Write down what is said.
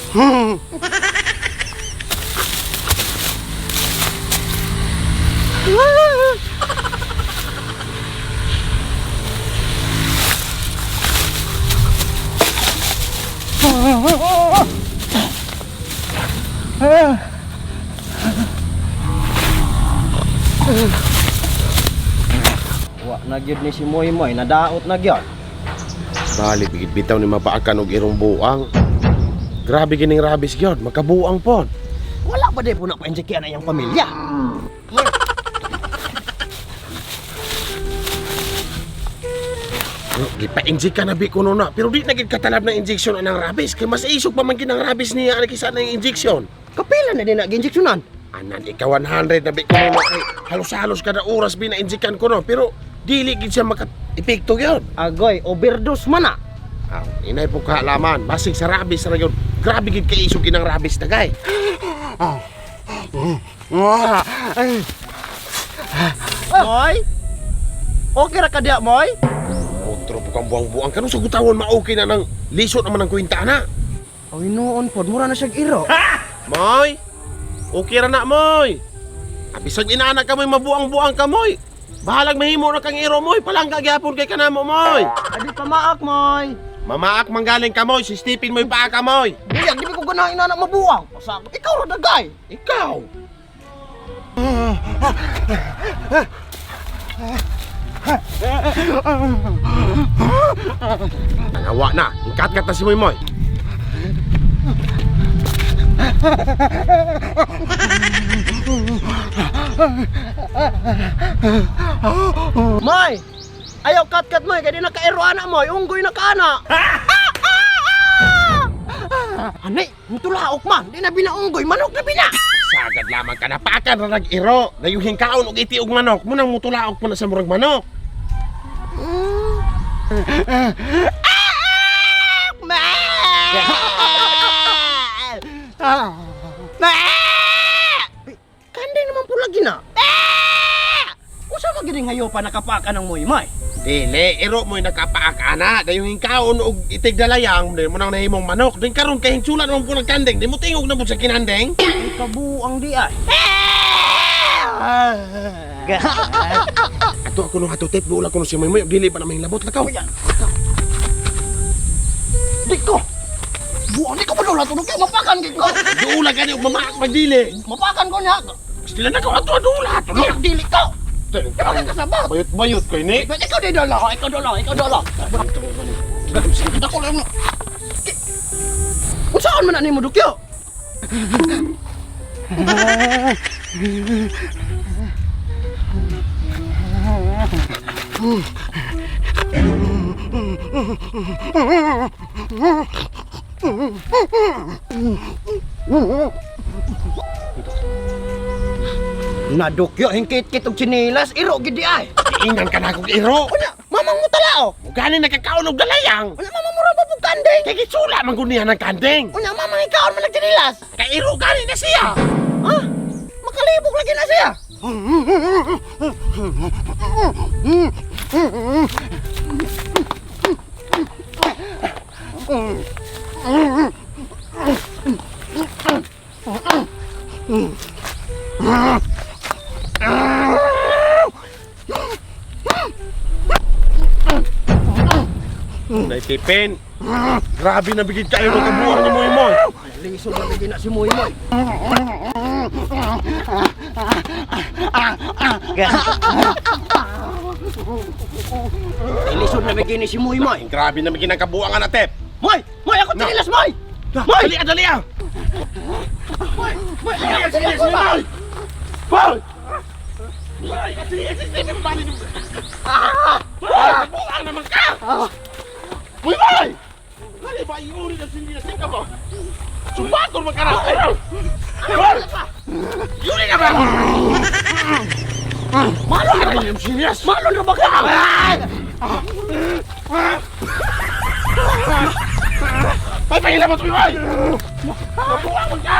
Wa na gyud ni si Moy-Moy, nadaot na gyud. Bali bigit bitaw ni mapaakan og irong buang. Grabe gining rabis gyud, makabuang pod. Wala pa di po na pa-injectan na iyang pamilya. Gipa-inject ka na bi kuno na, pero di na gid katalab na injection anang rabis. Kay mas isog pa man gid ang rabis niya ani kaysa na injection. Kapila na din na gi-injectionan. Anan ikaw 100 na bi kuno na kay halos-halos kada oras bi na injectan kuno, pero dili gid siya maka-epekto gyud. Agoy, overdose man na. Aw, inay po kaalaman, basig sa rabis ra gyud. Grabe gid kay isog inang rabis tagay. Moy? Okay ra ka diya, Moy? Otro po kang buang-buang kanong sa gutawon ma-okay na nang lisod naman ang kwenta na. Ay noon pod, mura na siya iro. Moy! Okay ra na, Moy! Abisag inaanak ka mo'y mabuang-buang ka, Moy! Bahalag mahimo na kang iro, Moy! Palangga gyapon kay kanamo, Moy! Adi pa maak, Moy. Mamaak manggaling ka, Moy! Sistipin mo'y paa ka, Moy! Diya, di ko ganahin na mabuang. Pasakot, ikaw ra dagay. Ikaw! Nangawa na! Ingkat-kat na si Moy, Moy! Moy! Ayaw kat-kat, Moy. Kaya di na ka-ero anak, Moy. Unggoy na ka, anak. Anay, mutulaok man. Di na binaunggoy. Manok na bina. Sagad lamang ka napakan ra nag-iro! Dayuhin kaon og iti og manok! Munang mutulaok mo na sa murag manok! Kanday naman po lagi na. Usa ka gini ngayo pa nakapaka ng Moy-Moy? Dili, iro mo'y nakapaakana. Dayuhin kaon og itig dalayang, di mo nang nahimong manok. Din karon kay hingsulan mo po nagkandeng, di mo tingog na po sa kinandeng. Ay, kabuang di ay. Ato ako nung hatutip, buulag ko nung si Moy-Moy, dili pa na may labot lakaw. Di ko! Buang di ko pa doon tulog kayo. Mapakan ko. Duulag ka niyo, mamaak magdili. Mapakan ko niya. Sila na ko ato adulat. Dili ka. Kaya ka sabab. Bayot-bayot ko ini. Ikaw di dala. Ikaw dala. Ako lang. Kung saan man na ni mo dukyo? Nadukyo hingkit-kit og chinilas. Iro gid di ay. Iingan ka na akong iro. Unya, mamang mo talao. Galing nakakaon og dalayang. Unya, mamang mo ra ba pug kandeng? Kay gitsula man gunihan ng kandeng. Unya, mamang ikaon man nagchinilas. Kay iro galing na siya. Ha? Makalibog lagi na siya. Naitipin. Grabe na bigid kayo ng kabuang ni Moy-Moy. Lisod na lagi na si Moy-Moy. Lisod na lagi ni si Moy-Moy. Grabe na bigid ang kabuangan na tep. Moy! Moy, ako chinilas, Moy! Moy! Dali ah! Moy! Moy! Sige, Moy! Moy! Moy! Sige, balik. Kabuang naman ka! Moy! Moy! Kali ba iuri na sinilas ka ba? Sumbakol magkarap! Moy! Yuri ka ba? Malo na ba? Sinilas! Malo na ba ka? Ay, pahilabot mo, Moy! Kabuang ka!